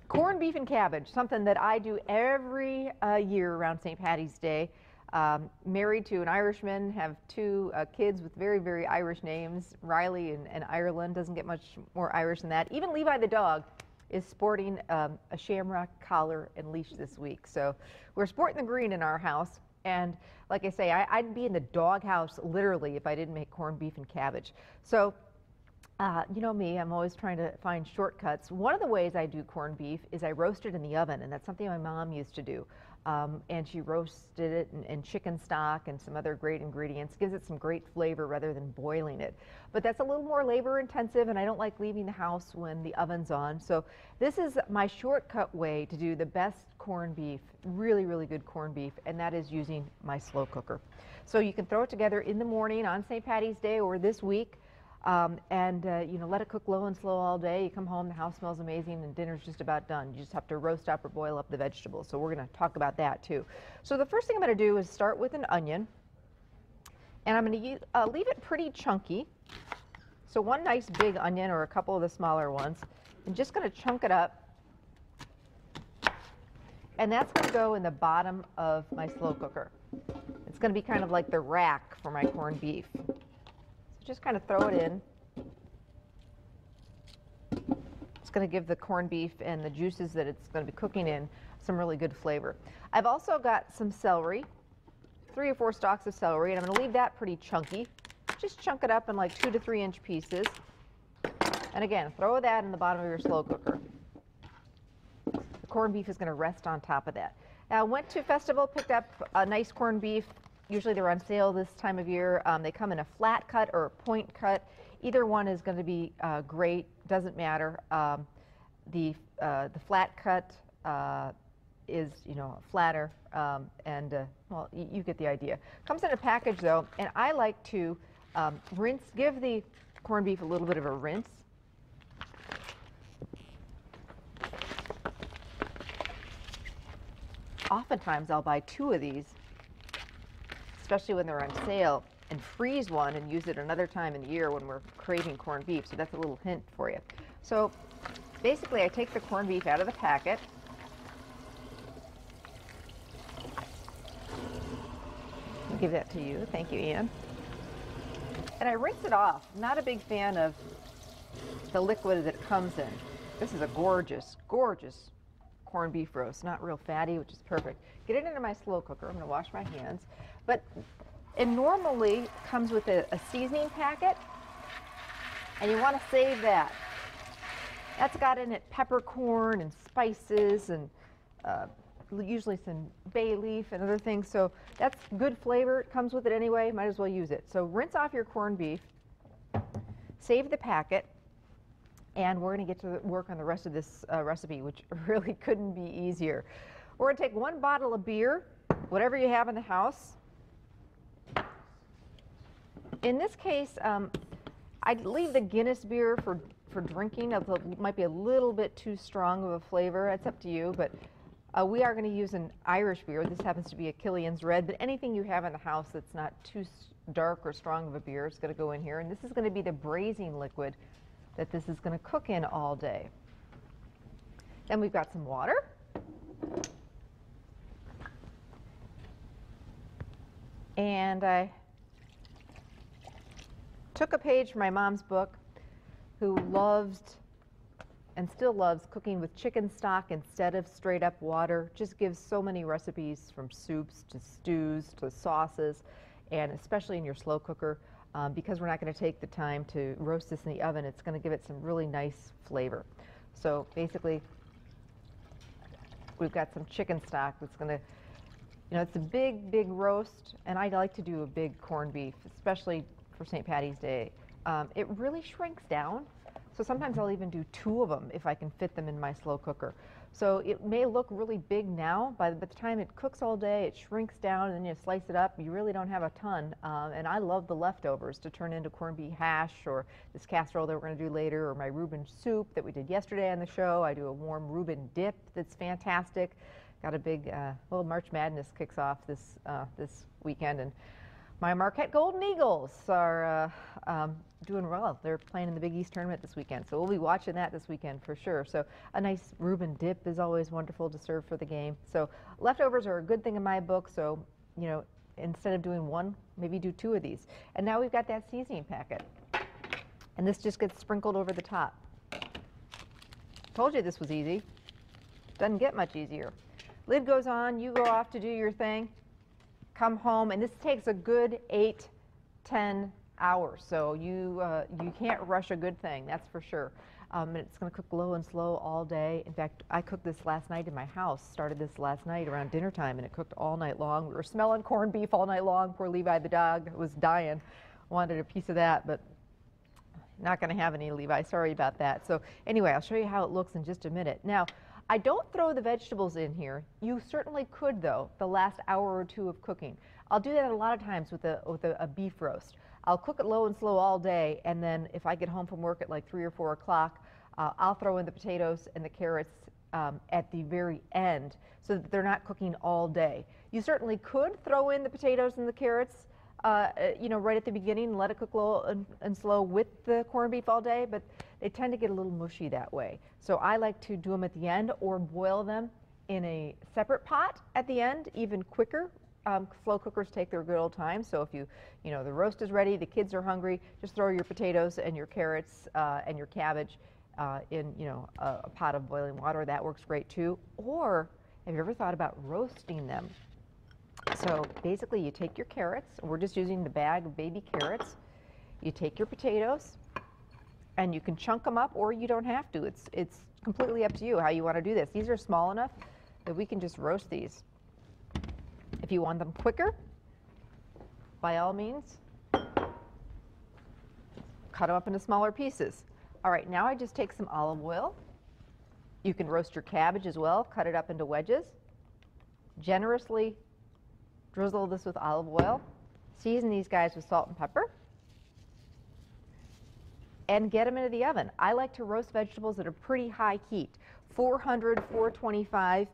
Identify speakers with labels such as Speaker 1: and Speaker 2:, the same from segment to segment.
Speaker 1: Corned beef and cabbage, something that I do every year around St. Patty's Day. Married to an Irishman, have two kids with very, very Irish names, Riley and Ireland. Doesn't get much more Irish than that. Even Levi the dog is sporting a shamrock collar and leash this week. So we're sporting the green in our house. And like I say, I'd be in the doghouse literally if I didn't make corned beef and cabbage. So you know me, I'm always trying to find shortcuts. One of the ways I do corned beef is I roast it in the oven, and that's something my mom used to do. And she roasted it in chicken stock and some other great ingredients. Gives it some great flavor rather than boiling it. But that's a little more labor intensive, and I don't like leaving the house when the oven's on. So this is my shortcut way to do the best corned beef, really, really good corned beef, and that is using my slow cooker. So you can throw it together in the morning on St. Patty's Day or this week. You know, let it cook low and slow all day. You come home, the house smells amazing, and dinner's just about done. You just have to roast up or boil up the vegetables. So we're going to talk about that too. So the first thing I'm going to do is start with an onion, and I'm going to leave it pretty chunky. So one nice big onion or a couple of the smaller ones. I'm just going to chunk it up, and that's going to go in the bottom of my slow cooker. It's going to be kind of like the rack for my corned beef. Just kind of throw it in. It's going to give the corned beef and the juices that it's going to be cooking in some really good flavor. I've also got some celery, 3 or 4 stalks of celery, and I'm going to leave that pretty chunky. Just chunk it up in like 2 to 3 inch pieces. And again, throw that in the bottom of your slow cooker. The corned beef is going to rest on top of that. Now, I went to a festival, picked up a nice corned beef. Usually they're on sale this time of year. They come in a flat cut or a point cut. Either one is going to be great. Doesn't matter. The flat cut is, you know, flatter, well, you get the idea. Comes in a package though, and I like to give the corned beef a little bit of a rinse. Oftentimes I'll buy 2 of these, especially when they're on sale, and freeze one and use it another time in the year when we're craving corned beef. So that's a little hint for you. So basically I take the corned beef out of the packet. I'll give that to you. Thank you, Ian. And I rinse it off. I'm not a big fan of the liquid that it comes in. This is a gorgeous, gorgeous corned beef roast, not real fatty, which is perfect. Get it into my slow cooker. I'm going to wash my hands. But it normally comes with a seasoning packet, and you want to save that. That's got in it peppercorn and spices and usually some bay leaf and other things. So that's good flavor. It comes with it anyway. Might as well use it. So rinse off your corned beef, save the packet, and we're going to get to work on the rest of this recipe, which really couldn't be easier. We're going to take 1 bottle of beer, whatever you have in the house. In this case, I'd leave the Guinness beer for drinking. It might be a little bit too strong of a flavor. It's up to you, but we are going to use an Irish beer. This happens to be a Killian's Red, but anything you have in the house that's not too dark or strong of a beer is going to go in here. And this is going to be the braising liquid that this is going to cook in all day. Then we've got some water. And I took a page from my mom's book, who loved and still loves cooking with chicken stock instead of straight up water. Just gives so many recipes, from soups to stews to sauces, and especially in your slow cooker. Because we're not going to take the time to roast this in the oven, it's going to give it some really nice flavor. So basically, we've got some chicken stock that's going to, you know, it's a big, big roast, and I like to do a big corned beef, especially for St. Patty's Day. It really shrinks down, so sometimes I'll even do 2 of them if I can fit them in my slow cooker. So it may look really big now, but by the time it cooks all day, it shrinks down, and then you slice it up. You really don't have a ton, and I love the leftovers to turn into corned beef hash, or this casserole that we're going to do later, or my Reuben soup that we did yesterday on the show. I do a warm Reuben dip that's fantastic. Got a big, well, March Madness kicks off this weekend, and my Marquette Golden Eagles are doing well. They're playing in the Big East tournament this weekend, so we'll be watching that this weekend for sure. So a nice Reuben dip is always wonderful to serve for the game. So leftovers are a good thing in my book, so, you know, instead of doing one, maybe do 2 of these. And now we've got that seasoning packet. And this just gets sprinkled over the top. Told you this was easy. Doesn't get much easier. Lid goes on, you go off to do your thing, come home, and this takes a good 8-10 hours. So you can't rush a good thing, that's for sure. And it's going to cook low and slow all day. In fact, I cooked this last night in my house, started this last night around dinner time, and it cooked all night long. We were smelling corned beef all night long. Poor Levi the dog was dying, wanted a piece of that, but not going to have any, Levi. Sorry about that. So anyway, I'll show you how it looks in just a minute. Now, I don't throw the vegetables in here. You certainly could, though, the last hour or 2 of cooking. I'll do that a lot of times with a beef roast. I'll cook it low and slow all day, and then if I get home from work at like 3 or 4 o'clock, I'll throw in the potatoes and the carrots at the very end so that they're not cooking all day. You certainly could throw in the potatoes and the carrots you know, right at the beginning and let it cook low and slow with the corned beef all day, but they tend to get a little mushy that way. So I like to do them at the end or boil them in a separate pot at the end, even quicker. Slow cookers take their good old time, so if you know, the roast is ready, the kids are hungry, just throw your potatoes and your carrots and your cabbage in, you know, a pot of boiling water. That works great too. Or have you ever thought about roasting them? So basically you take your carrots, we're just using the bag of baby carrots. You take your potatoes and you can chunk them up, or you don't have to. It's completely up to you how you want to do this. These are small enough that we can just roast these. If you want them quicker, by all means, cut them up into smaller pieces. All right, now I just take some olive oil. You can roast your cabbage as well, cut it up into wedges. Generously drizzle this with olive oil. Season these guys with salt and pepper. And get them into the oven. I like to roast vegetables at a pretty high heat, 400, 425.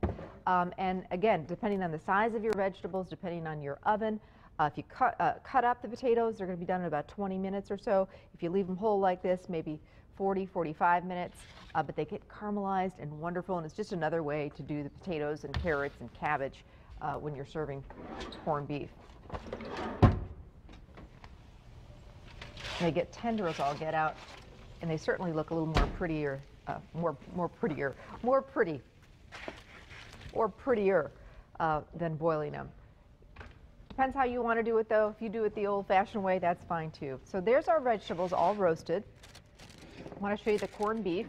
Speaker 1: And again, depending on the size of your vegetables, depending on your oven, if you cut up the potatoes, they're going to be done in about 20 minutes or so. If you leave them whole like this, maybe 40, 45 minutes. But they get caramelized and wonderful, and it's just another way to do the potatoes and carrots and cabbage when you're serving corned beef. They get tender as all get out, and they certainly look a little more prettier, more prettier than boiling them. Depends how you want to do it, though. If you do it the old-fashioned way, that's fine too. So there's our vegetables all roasted. I want to show you the corned beef,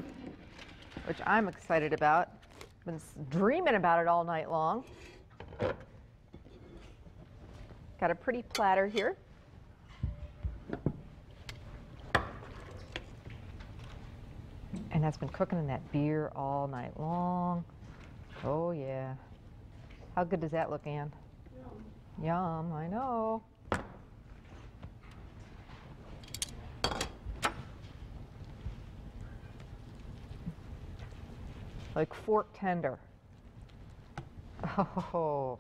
Speaker 1: which I'm excited about. Been dreaming about it all night long. Got a pretty platter here. And that's been cooking in that beer all night long. Oh yeah. How good does that look, Ann? Yum. Yum, I know. Like fork tender. Oh.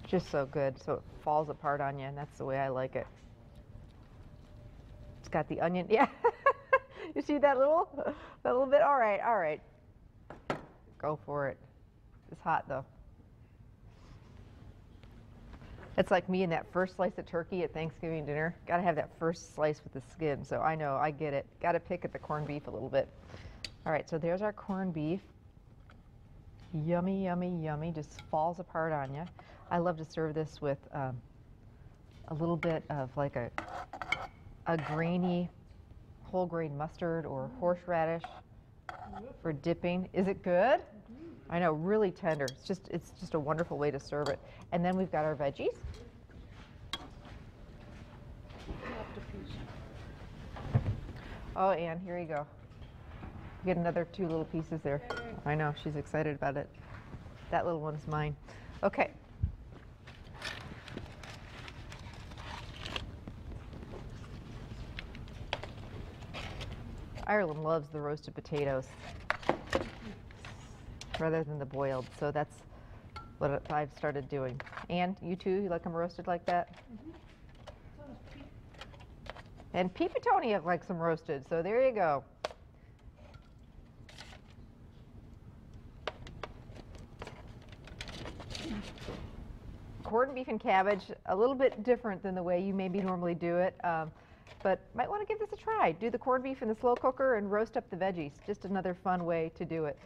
Speaker 1: Just so good, so it falls apart on you, and that's the way I like it. It's got the onion, yeah. You see that little bit? All right, all right. Go for it. It's hot though. It's like me and that first slice of turkey at Thanksgiving dinner. Got to have that first slice with the skin, so I know, I get it. Got to pick at the corned beef a little bit. All right, so there's our corned beef. Yummy, yummy, yummy, just falls apart on you. I love to serve this with a little bit of like a grainy whole grain mustard or horseradish for dipping. Is it good? I know, really tender. It's just a wonderful way to serve it. And then we've got our veggies. Oh, Ann, here you go. Get another 2 little pieces there. I know, she's excited about it. That little one's mine. Okay. Ireland loves the roasted potatoes rather than the boiled, so that's what I've started doing. And you too, you like them roasted like that? And Pete Petonia likes them roasted, so there you go. Corned beef and cabbage, a little bit different than the way you maybe normally do it, but might want to give this a try. Do the corned beef in the slow cooker and roast up the veggies. Just another fun way to do it.